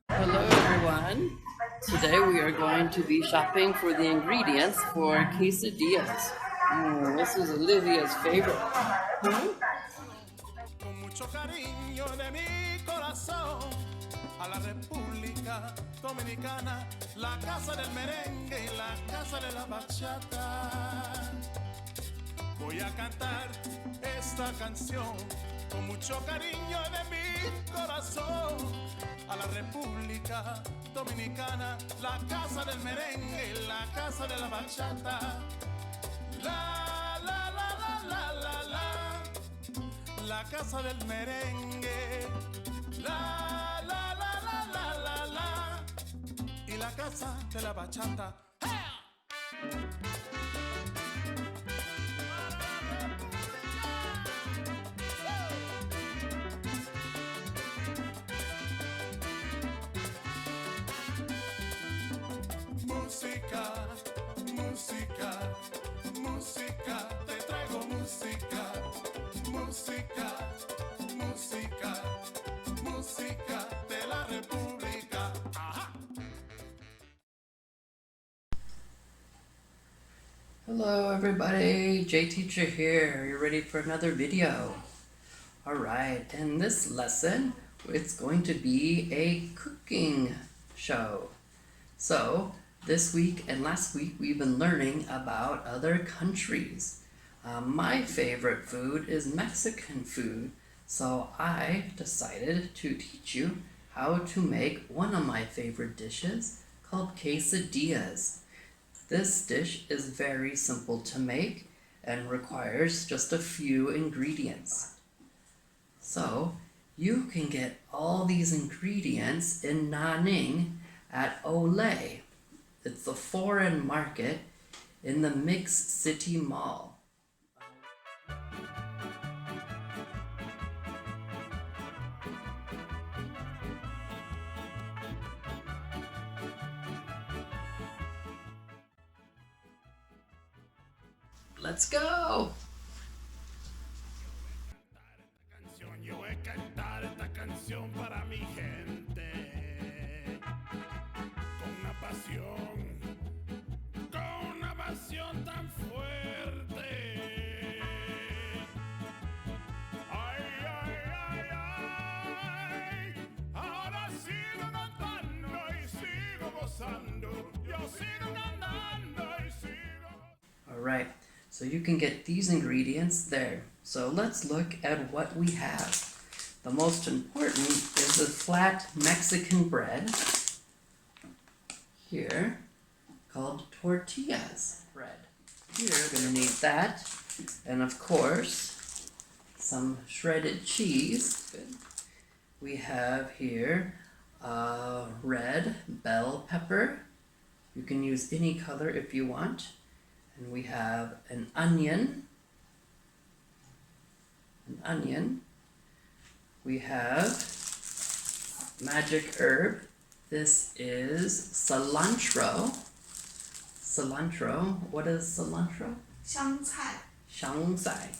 Hello everyone. Today we are going to be shopping for the ingredients for quesadillas. This is Olivia's favorite. Con mucho cariño de mi corazón a la República Dominicana, la casa del merengue y la casa de la bachata. Voy a cantar esta canción con mucho cariño de mi corazón a la República Dominicana, la casa del merengue y la casa de la bachata. La la la la la la la, la casa del merengue. La la la la la la la, y la casa de la bachata. Música, música, música, te traigo música, música, música, música de la República. Ajá. Hello everybody, J Teacher here. Are you ready for another video? Alright, in this lesson, it's going to be a cooking show. So, this week and last week we've been learning about other countries. My favorite food is Mexican food, so I decided to teach you how to make one of my favorite dishes called quesadillas. This dish is very simple to make and requires just a few ingredients. So, you can get all these ingredients in Nanning at Olay. It's a foreign market in the Mix City Mall. Let's go! Yo voy a cantar esta canción para mi gente, con una pasión tan fuerte. Ay, ay, ay, ay, ahora sigo cantando y sigo gozando, yo sigo cantando y sigo gozando. Alright, so you can get these ingredients there. So let's look at what we have. The most important is the flat Mexican bread here called tortillas bread. Here we're going to need that, and of course some shredded cheese. Good. We have here red bell pepper. You can use any color if you want. And we have an onion. We have magic herb. This is cilantro. What is cilantro? 香菜. 香菜.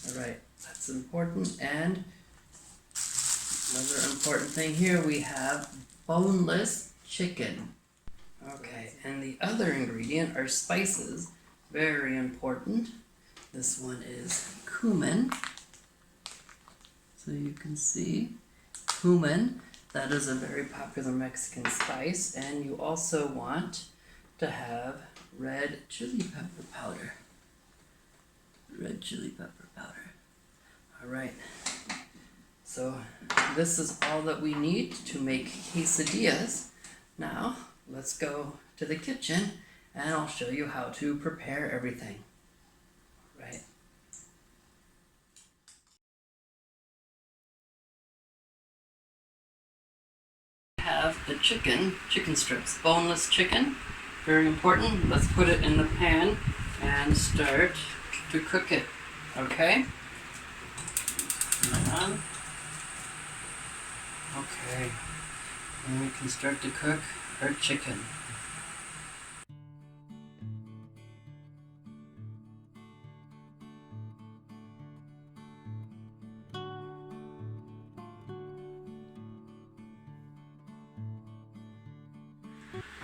Alright, that's important. And another important thing here, we have boneless chicken. Okay, and the other ingredient are spices. Very important. This one is cumin. So you can see cumin. That is a very popular Mexican spice. And you also want to have red chili pepper powder. Alright. So this is all that we need to make quesadillas. Now, let's go to the kitchen and I'll show you how to prepare everything. Right. Have the chicken strips, boneless chicken, very important. Let's put it in the pan and start to cook it, okay? Okay, and we can start to cook our chicken.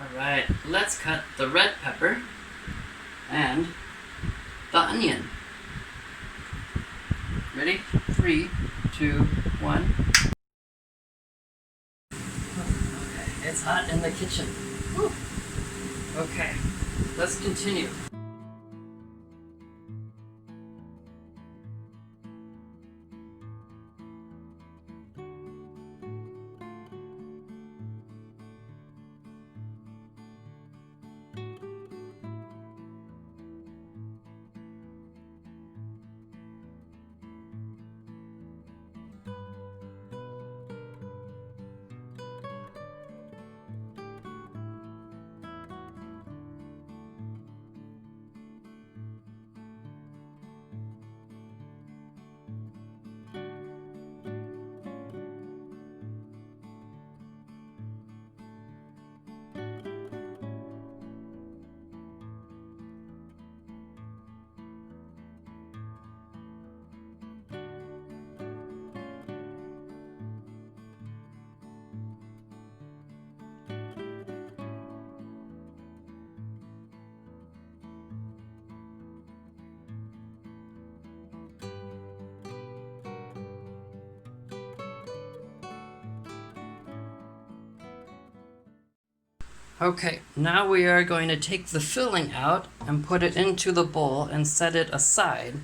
Alright, let's cut the red pepper and the onion. Ready? 3, 2, 1. Okay, it's hot in the kitchen. Whew. Okay, let's continue. Okay, now we are going to take the filling out and put it into the bowl and set it aside.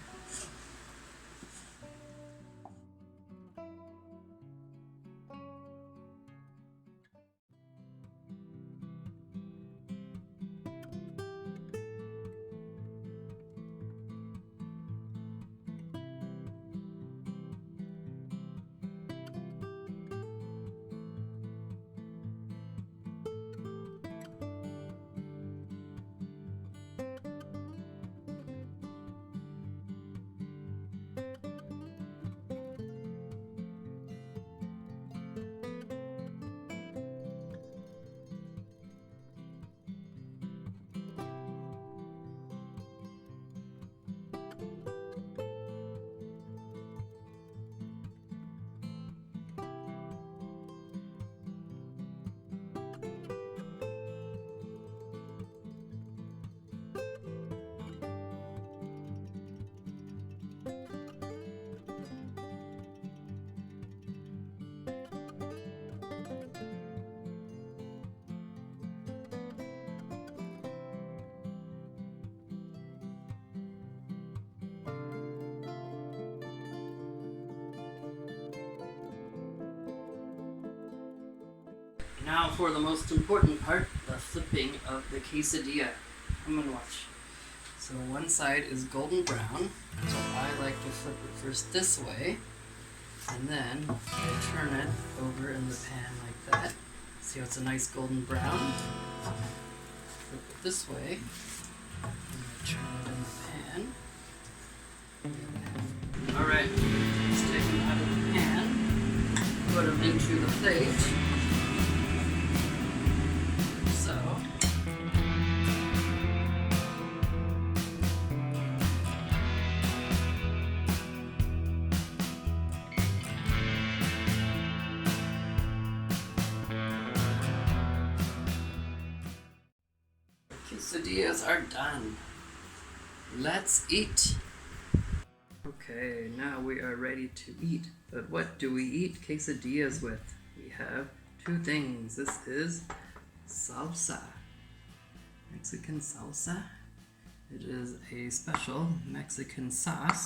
Now for the most important part, the flipping of the quesadilla. I'm gonna watch. So one side is golden brown, so I like to flip it first this way, and then I turn it over in the pan like that. See how it's a nice golden brown? Flip it this way, and I turn it in the pan. Alright, let's take them out of the pan, put them into the plate. Quesadillas are done. Let's eat. Okay, now we are ready to eat. But what do we eat quesadillas with? We have two things. This is salsa, Mexican salsa. It is a special Mexican sauce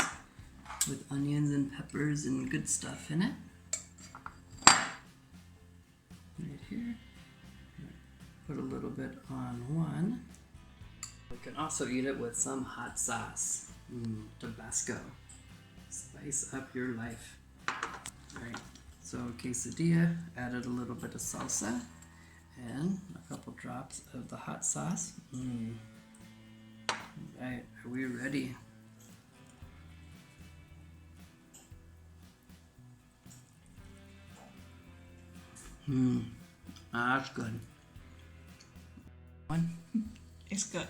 with onions and peppers and good stuff in it. Right here. Put a little bit on one. We can also eat it with some hot sauce. Tabasco. Spice up your life. Alright, so quesadilla, added a little bit of salsa and a couple drops of the hot sauce. Alright, are we ready? That's good. One. It's good.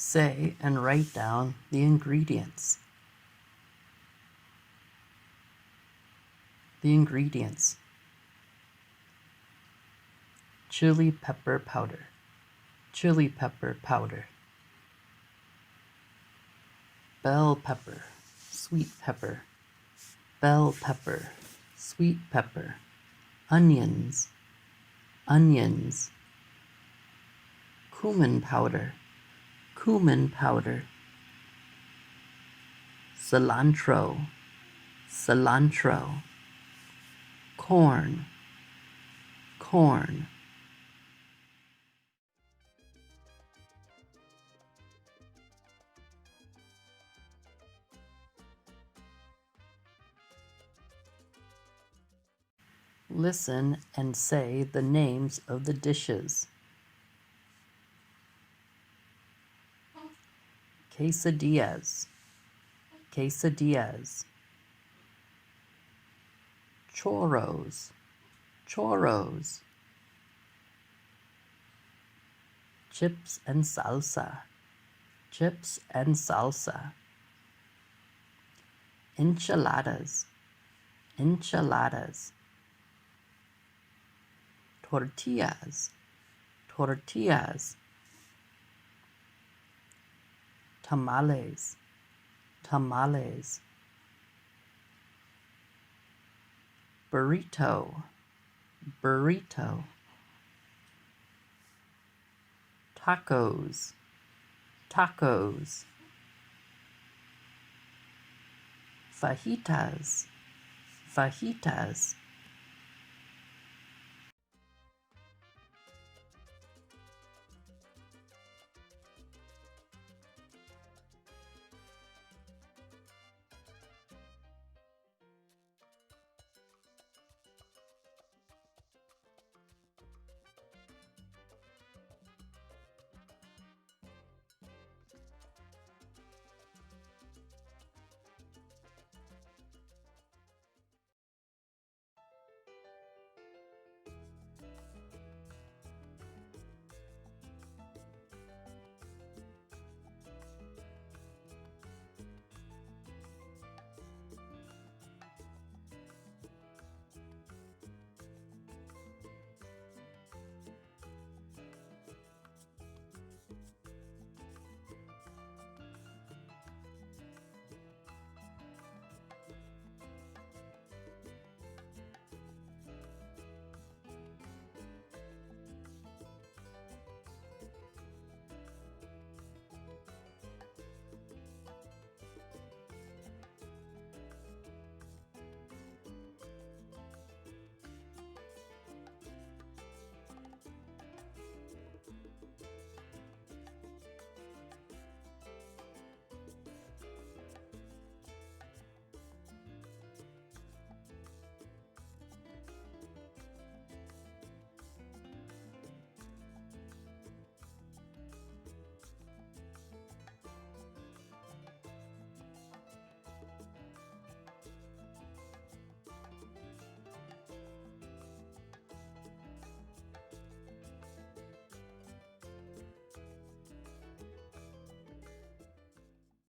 Say and write down the ingredients. The ingredients: chili pepper powder, chili pepper powder, bell pepper, sweet pepper, bell pepper, sweet pepper, onions, onions, cumin powder, cumin powder, cilantro, cilantro, corn, corn. Listen and say the names of the dishes. Quesadillas, quesadillas. Churros, churros. Chips and salsa, chips and salsa. Enchiladas, enchiladas. Tortillas, tortillas. Tamales, tamales. Burrito, burrito. Tacos, tacos. Fajitas, fajitas.